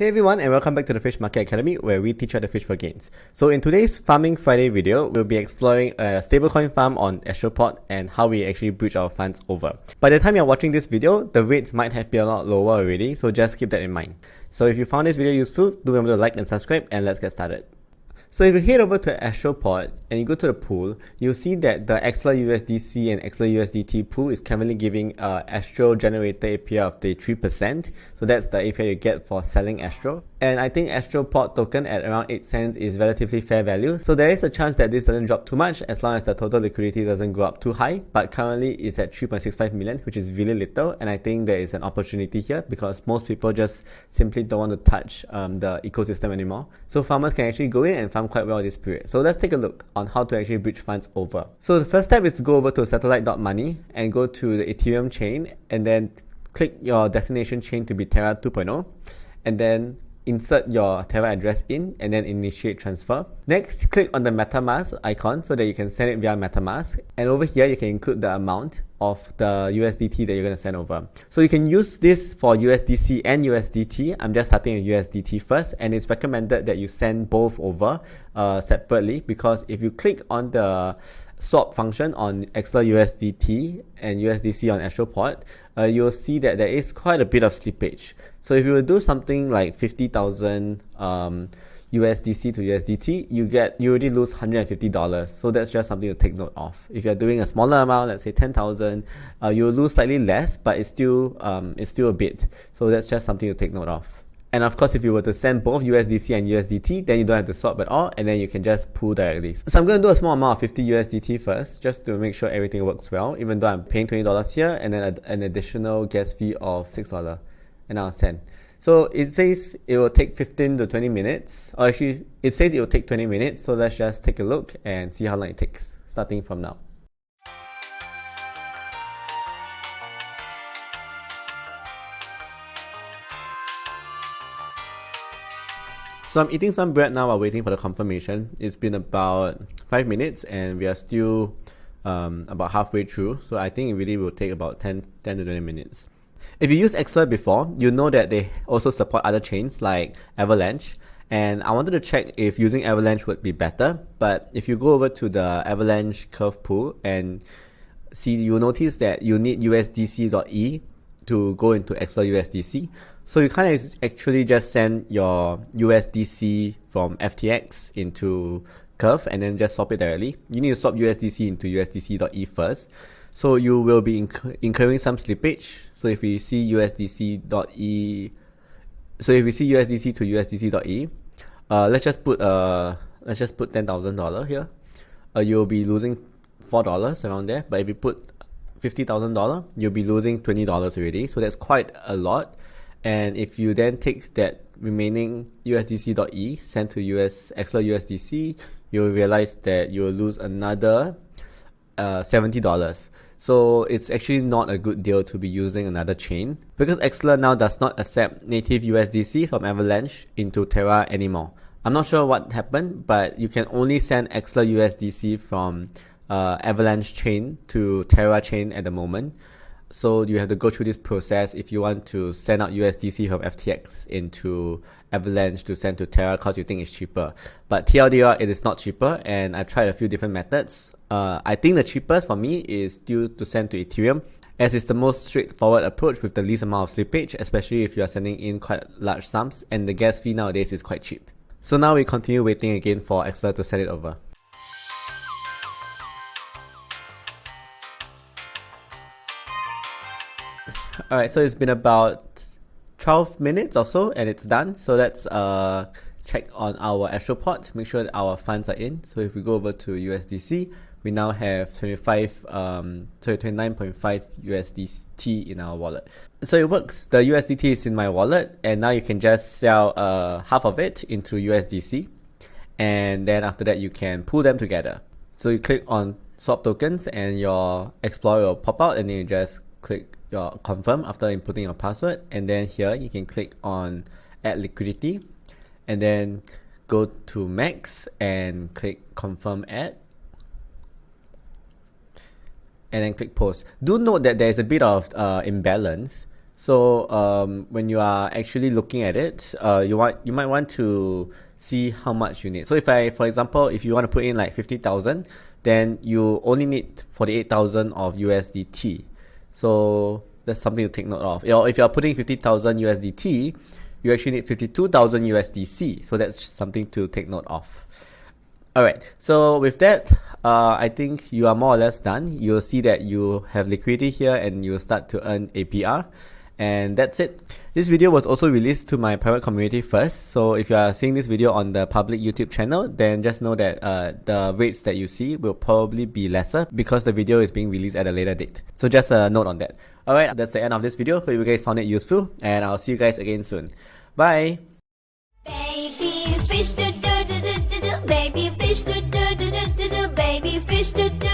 Hey everyone, and welcome back to the Fish Market Academy, where we teach how to fish for gains. So in today's Farming Friday video, we'll be exploring a stablecoin farm on Astroport and how we actually bridge our funds over. By the time you're watching this video, the rates might have been a lot lower already, so just keep that in mind. So if you found this video useful, do remember to like and subscribe, and let's get started. So if you head over to Astroport and you go to the pool, you'll see that the Axelar USDC and Axelar USDT pool is currently giving Astro generator API of the 3%. So that's the API you get for selling Astro. And I think Astroport token at around 8 cents is relatively fair value. So there is a chance that this doesn't drop too much as long as the total liquidity doesn't go up too high. But currently it's at 3.65 million, which is really little. And I think there is an opportunity here because most people just simply don't want to touch the ecosystem anymore. So farmers can actually go in and farm quite well this period. So let's take a look on how to actually bridge funds over. So the first step is to go over to satellite.money and go to the Ethereum chain and then click your destination chain to be Terra 2.0 and then insert your Terra address in and then initiate transfer. Next, click on the MetaMask icon so that you can send it via MetaMask, and over here you can include the amount of the USDT that you're going to send over. So you can use this for USDC and USDT. I'm just starting with USDT first, and it's recommended that you send both over separately, because if you click on the swap function on Axelar USDT and USDC on Astroport, you'll see that there is quite a bit of slippage. So if you will do something like 50,000 USDC to USDT, you already lose $150. So that's just something to take note of. If you're doing a smaller amount, let's say 10,000, you'll lose slightly less, but it's still a bit. So that's just something to take note of. And of course, if you were to send both USDC and USDT, then you don't have to swap at all, and then you can just pool directly. So I'm going to do a small amount of 50 USDT first, just to make sure everything works well, even though I'm paying $20 here, and then an additional gas fee of $6, and I'll send. So it says it will take 15 to 20 minutes, or actually, it says it will take 20 minutes, so let's just take a look and see how long it takes, starting from now. So I'm eating some bread now while waiting for the confirmation. It's been about 5 minutes and we are still about halfway through. So I think it really will take about 10 to 20 minutes. If you used Axelar before, you know that they also support other chains like Avalanche. And I wanted to check if using Avalanche would be better. But if you go over to the Avalanche curve pool and see, you'll notice that you need USDC.E to go into Axelar USDC. So you can't actually just send your USDC from FTX into Curve and then just swap it directly. You need to swap USDC into USDC.E first. So you will be incurring some slippage. So if we see USDC.E, so if we see USDC to USDC.E, let's just put $10,000 here. You'll be losing $4 around there. But if you put $50,000, you'll be losing $20 already. So that's quite a lot. And if you then take that remaining USDC.E sent to Axelar USDC, you'll realize that you'll lose another $70. So it's actually not a good deal to be using another chain, because Axelar now does not accept native USDC from Avalanche into Terra anymore. I'm not sure what happened, but you can only send Axelar USDC from Avalanche chain to Terra chain at the moment. So you have to go through this process if you want to send out USDC from FTX into Avalanche to send to Terra because you think it's cheaper. But TLDR, it is not cheaper, and I've tried a few different methods. I think the cheapest for me is still to send to Ethereum, as it's the most straightforward approach with the least amount of slippage, especially if you are sending in quite large sums, and the gas fee nowadays is quite cheap. So now we continue waiting again for Axelar to send it over. Alright, so it's been about 12 minutes or so and it's done. So let's check on our Astroport, make sure that our funds are in. So if we go over to USDC, we now have 29.5 USDT in our wallet. So it works. The USDT is in my wallet, and now you can just sell half of it into USDC, and then after that you can pool them together. So you click on swap tokens and your Explorer will pop out, and then you just click your confirm after inputting your password, and then here you can click on add liquidity and then go to max and click confirm add, and then click post. Do note that there is a bit of imbalance. So when you are actually looking at it, you might want to see how much you need. So for example, if you want to put in like 50,000, then you only need 48,000 of USDT. So that's something to take note of. If you are putting 50,000 USDT, you actually need 52,000 USDC. So that's something to take note of. Alright, so with that, I think you are more or less done. You'll see that you have liquidity here and you'll start to earn APR. And that's it. This video was also released to my private community first. So if you are seeing this video on the public YouTube channel, then just know that the rates that you see will probably be lesser because the video is being released at a later date. So just a note on that. Alright, that's the end of this video. Hope you guys found it useful, and I'll see you guys again soon. Bye! Baby fish, do do do do do do. Baby fish, do do do do do do. Baby fish, do do.